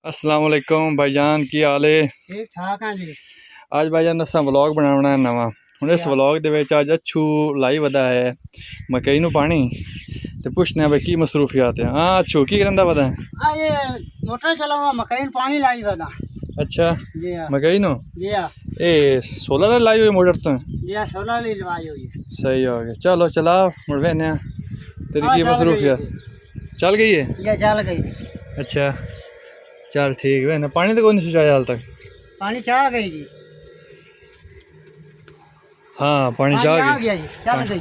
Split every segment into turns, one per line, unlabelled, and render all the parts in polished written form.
अस्सलाम वालेकुम भाईजान, की हाल है?
ठीक ठाक हैं जी।
आज भाईजान असा व्लॉग बनाना है नवा। हुण इस व्लॉग दे विच अज अच्छू लाई वधा है मकई नूं पानी ते पुछने भाई की मसरूफियात है। हाँ अच्छू की करंदा वधा है?
ये मोटर चलावा मकई में पानी लाई वदा।
अच्छा
जी हाँ।
मकई नूं
जी हाँ।
ए सोलर लाई हुई मोटर तो?
जी हाँ, सोलर ली लवाई हुई है।
सही हो गया, चलो चला मुड़ वेने तेरी की मसरूफियात चल गई है?
ये चल गई।
अच्छा चल ठीक है ना, पानी तो कोई नहीं सुचाया हाल तक?
पानी चाह गई जी।
हाँ पानी
आ
चाह
गया जी, चल गई।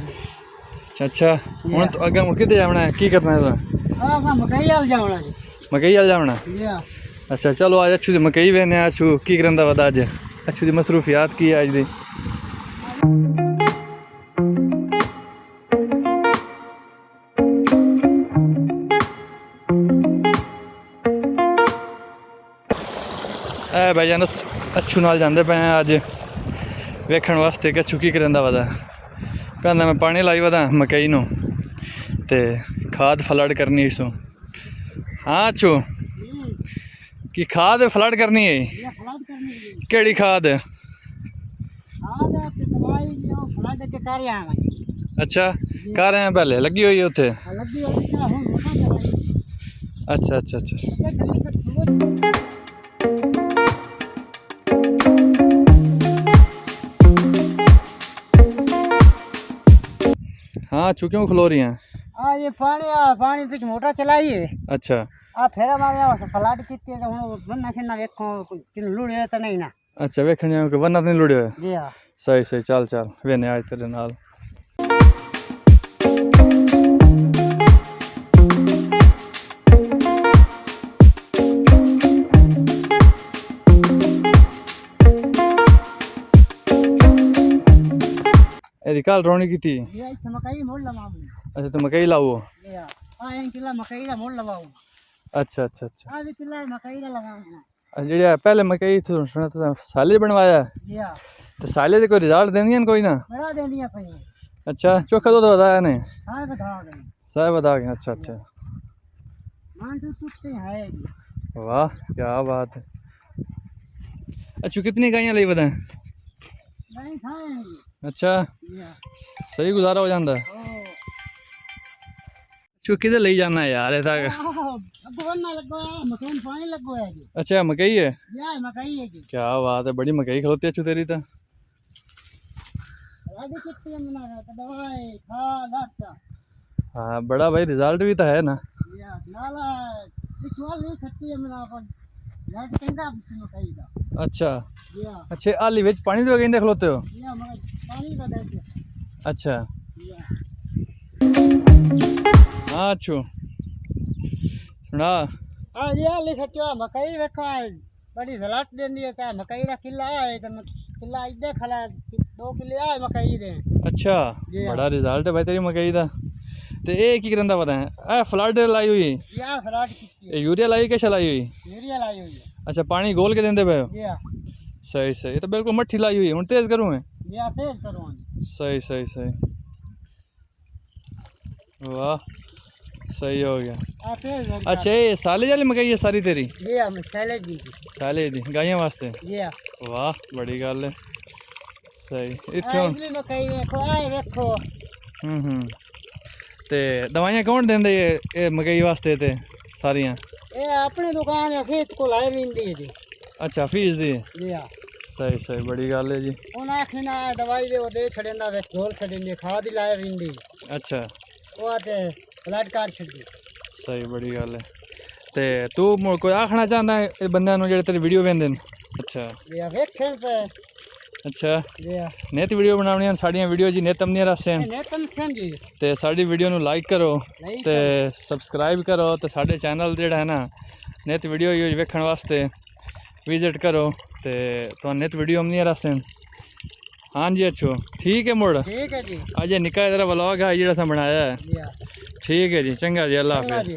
अच्छा हुण तो अगे मुड़ किते जाना है, की करना है?
हां मकई आल जावना जी।
मकई आल जावना?
जी हां।
अच्छा चलो आज अच्छू दी मकई वेने अच्छू की करंदा वदा अज अच्छू दी मसरूफियात की है अज दी? भाईजान अच्छू नाल जांदे पे अज वेखण वास्ते कि अच्छू की करंदा वदा। कहंदा मैं पानी लाई वदा मकई नूं ते खाद फ्लड करनी इसू। हाँ अच्छू की खाद फ्लड करनी है?
ये फ्लड करनी है।
केड़ी खाद?
हां ते दवाई जो फ्लड के कर आया मैं।
अच्छा कर रहे हैं, पहले लगी हुई है उत्थे?
लगी हुई है हुन मोटर चलाई।
अच्छा अच्छा अच्छा
ये गली से
हाँ अच्छू क्यों खलो रही हैं?
ये पानी पिछ मोटर चलाई है।
अच्छा
आ फेरा मारे फ्लड की हूँ बन्ना छना वेखो कि लुड़े तो नहीं ना।
अच्छा वेखने के वरना नहीं लुड़े हुए?
जी हाँ।
सही सही चल चल वेने आज तेरे नाल। एदी कल रोनी की थी?
ये मकई मोड़ लगाऊं।
अच्छा तो मकई लाओ?
जी हां। एक किला मकई का मोड़ लगाऊं।
अच्छा अच्छा अच्छा
आज किला मकई का लगाऊं।
जेड़ा पहले मकई थी सुना तो साले बनवाया?
जी हां।
तो साले दे कोई रिजल्ट देनी है कोई ना?
बड़ा दे दिया पई।
अच्छा चोखा दूध बताया ने?
हां बता गए।
सब बता गए। अच्छा अच्छा
मान तो टूटते है जी।
वाह क्या बात है। अच्छा कितनी गायें ली बताएं?
नहीं खाए।
अच्छा
जी हां।
सही गुजारा हो जाता है।
ओ
चो किधर ले जाना है यार ऐसा?
अब वरना लगो मकई में पानी लगो है जी।
अच्छा मकई है?
ये मकई है जी।
क्या बात है, बड़ी मकई खलोती है अच्छू तेरी तो।
राडी कितनी मना है तो दवाई खाद अच्छा।
हाँ बड़ा भाई रिजल्ट भी तो है ना।
या नाला पिछवाल नहीं सकती है मना पर लाइट केंदा मकई का।
अच्छा
या
अच्छा आली विच पानी तो कहते खलोते हो?
या मगर पानी का देते।
अच्छा
या
हाँ अच्छू सुना
आ ये ले सटिया मकई रखा है बड़ी सलाट देंदी है ता मकई का किला है तो किला इधर खला 2 किले आए मकई दे।
अच्छा बड़ा रिजल्ट है भाई तेरी मकई का। तो ये की करंदा पता है ए फ्लड लाई हुई?
या फ्लड की
यूरिया लाई के लाई हुई?
यूरिया लाई हुई है।
अच्छा पानी घोल के देंदे पे हो?
या
सही सही, ये तो बिल्कुल मट्ठी लाई हुई है। हुण तेज करूँ मैं?
या तेज करो।
सही सही सही वाह सही हो गया।
आ तेज।
अच्छा ये साले वाली मकई है सारी तेरी?
या मसाले दी
साले दी गाइयों वास्ते?
या
वाह बड़ी गल है। सही
आ
इत्थों
इतनी मकई देखो आए देखो।
ते दवाइयां कौन देंदे ये मकई वास्ते ते सारियां?
ये अपनी दुकान है फिर को लाई विंदी है जी।
अच्छा फीस दी?
जी हां।
सही सही बड़ी गल है जी।
उन आखिना दवाई दे वो दे छड़ेंदा वे घोल छड़ेंदे खाद ही लाई विंदी।
अच्छा
वो आते ब्लड कार्ड छड़ी।
सही बड़ी गल है। ते तू कोई आखना चाहना है बंदे नु जेड़े तेरी वीडियो वेंदे न? अच्छा
ये वेखण पे।
अच्छा
जी हां।
नित वीडियो बनावनी साड़ियाँ वीडियो जी नित अपनी रस
ने तम समझी
ते साड़ी वीडियो नु लाइक करो ते सब्सक्राइब करो ते साडे चैनल जेड़ा है ना नित वीडियो यूज वेखण वास्ते विजिट करो ते तो नित वीडियो अपनी रस। हाँ जी अच्छो ठीक है मुड़
ठीक है जी।
अज निक्का जरा व्लॉग है जेड़ा सा बनाया है।
जी हां
ठीक है जी चंगा जी अल्लाह हाफिज़।
जी।